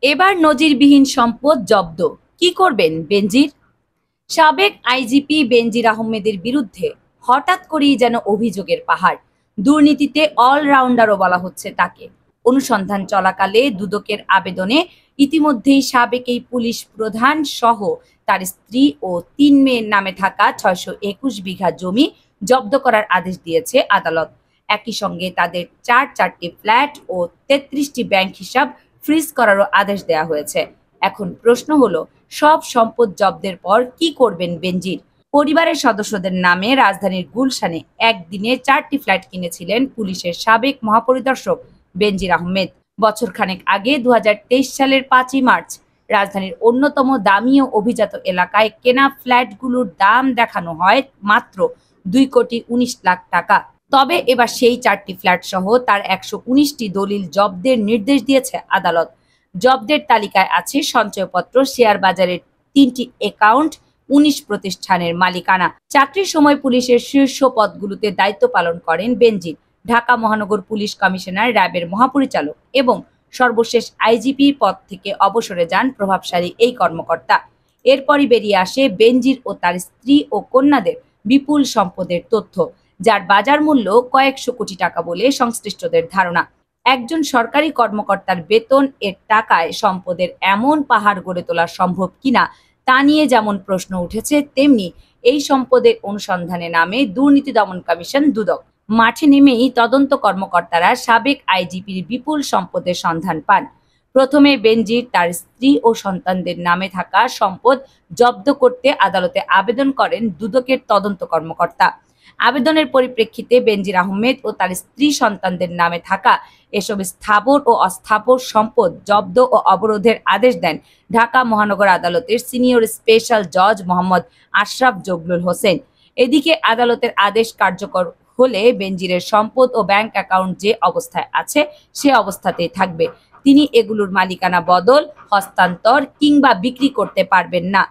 এবার নজিরবিহীন সম্পদ জব্দ। কি করবেন বেনজির? সাবেক আইজিপি বেনজির আহমেদের বিরুদ্ধে হঠাৎ করেই যেন অভিযোগের পাহাড়। দুর্নীতিতে অলরাউন্ডারও বলা হচ্ছে তাকে। অনুসন্ধান চলাকালে দুদকের আবেদনে ইতিমধ্যেই সাবেক এই পুলিশ প্রধান সহ তার স্ত্রী ও ৩ মেয়ের নামে থাকা ৬২১ বিঘা জমি জব্দ করার আদেশ দিয়েছে আদালত। একই সঙ্গে তাদের চারটি ফ্ল্যাট ও ৩৩টি ব্যাংক হিসাব ফ্রিজ করারও আদেশ দেওয়া হয়েছে। এখন প্রশ্ন হলো, সব সম্পদ জব্দের পর কি করবেন বেনজির? পরিবারের সদস্যদের নামে রাজধানীর গুলশানে একদিনে 4টি ফ্ল্যাট কিনেছিলেন পুলিশের সাবেক মহাপরিদর্শক বেনজির আহমেদ। বছরখানেক আগে ২০২৩ সালের ৫ই মার্চ রাজধানীর অন্যতম দামি ও অভিজাত এলাকায় কেনা ফ্ল্যাটগুলোর দাম দেখানো হয় মাত্র ২,১৯,০০,০০০ টাকা। তবে এবার সেই 4টি ফ্ল্যাট সহ তার ১১৯টি দলিল জব্দের নির্দেশ দিয়েছে আদালত। জব্দের তালিকায় আছে সঞ্চয়পত্র, শেয়ার বাজারের 3টি অ্যাকাউন্ট, ১৯ প্রতিষ্ঠানের মালিকানা। চাকরির সময় পুলিশের শীর্ষ পদগুলোতে দায়িত্ব পালন করেন বেনজির। ঢাকা মহানগর পুলিশ কমিশনার, র্যাবের মহাপরিচালক এবং সর্বশেষ আইজিপি পদ থেকে অবসরে যান প্রভাবশালী এই কর্মকর্তা। এরপরই বেরিয়ে আসে বেনজির ও তার স্ত্রী ও কন্যাদের বিপুল সম্পদের তথ্য, যার বাজার মূল্য কয়েকশো কোটি টাকা বলে সংশ্লিষ্টদের ধারণা। একজন সরকারি কর্মকর্তার বেতন এর টাকায় সম্পদের এমন পাহাড় গড়ে তোলা সম্ভব কিনা তা নিয়ে যেমন প্রশ্ন উঠেছে, তেমনি এই সম্পদের অনুসন্ধানে নামে দুর্নীতি দমন কমিশন দুদক। মাঠে নেমেই তদন্ত কর্মকর্তারা সাবেক আইজিপির বিপুল সম্পদের সন্ধান পান। প্রথমে বেনজির তার স্ত্রী ও সন্তানদের নামে থাকা সম্পদ জব্দ করতে আদালতে আবেদন করেন দুদকের তদন্ত কর্মকর্তা। আবেদনের পরিপ্রেক্ষিতে বেনজির আহমেদ ও তার স্ত্রী সন্তানদের নামে থাকা এসব স্থাবর ও অস্থাবর সম্পদ জব্দ ও অবরোধের আদেশ দেন ঢাকা মহানগর আদালতের সিনিয়র স্পেশাল জজ মোহাম্মদ আশরাফ জগলুল হোসেন। এদিকে আদালতের আদেশ কার্যকর হলে বেনজিরের সম্পদ ও ব্যাংক অ্যাকাউন্ট যে অবস্থায় আছে সে অবস্থাতেই থাকবে। তিনি এগুলোর মালিকানা বদল, হস্তান্তর কিংবা বিক্রি করতে পারবেন না।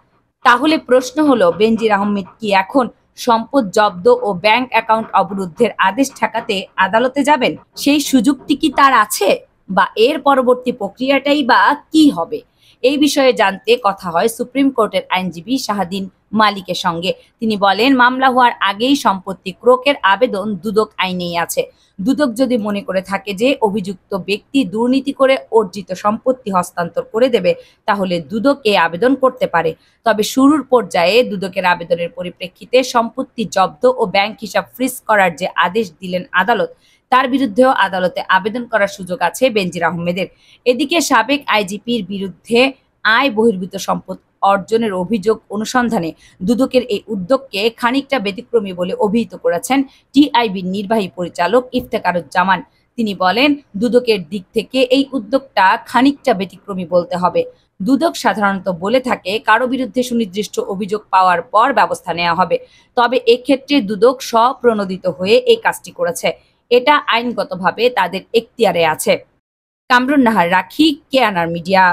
তাহলে প্রশ্ন হলো, বেনজির আহমেদ কি এখন সম্পদ জব্দ ও ব্যাংক অ্যাকাউন্ট অবরুদ্ধের আদেশ ঠেকাতে আদালতে যাবেন? সেই সুযোগটি কি তার আছে, বা এর পরবর্তী প্রক্রিয়াটাই বা কি হবে? এই বিষয়ে জানতে কথা হয় সুপ্রিম কোর্টের আইনজীবী শাহদিন মালিকের সঙ্গে। তিনি বলেন, মামলা হওয়ার আগেই সম্পত্তি ক্রোকের আবেদন দুদক আইনেই আছে। দুদক যদি মনে করে থাকে যে অভিযুক্ত ব্যক্তি দুর্নীতি করে অর্জিত সম্পত্তি হস্তান্তর করে দেবে, তাহলে দুদক এ আবেদন করতে পারে। তবে শুরুর পর্যায়ে দুদকের আবেদনের পরিপ্রেক্ষিতে সম্পত্তি জব্দ ও ব্যাংক হিসাব ফ্রিজ করার যে আদেশ দিলেন আদালত, তার বিরুদ্ধেও আদালতে আবেদন করার সুযোগ আছে বেনজির আহমেদের। এদিকে সাবেক আইজিপির বিরুদ্ধে আয় বহির্ভূত সম্পদ অর্জনের অভিযোগ অনুসন্ধানে দুদকের এই উদ্যোগকে খানিকটা ব্যতিক্রমী বলে অভিহিত করেছেন টিআইবির নির্বাহী পরিচালক ইফতেখারুজ্জামান। তিনি বলেন, দুদকের দিক থেকে এই উদ্যোগটা খানিকটা ব্যতিক্রমী বলতে হবে। দুদক সাধারণত বলে থাকে কারো বিরুদ্ধে সুনির্দিষ্ট অভিযোগ পাওয়ার পর ব্যবস্থা নেওয়া হবে, তবে এক্ষেত্রে দুদক স্বপ্রণোদিত হয়ে এই কাজটি করেছে। এটা আইনগতভাবে তাদের এখতিয়ারে আছে। কামরুন নাহার রাখি, কেয়ানার মিডিয়া।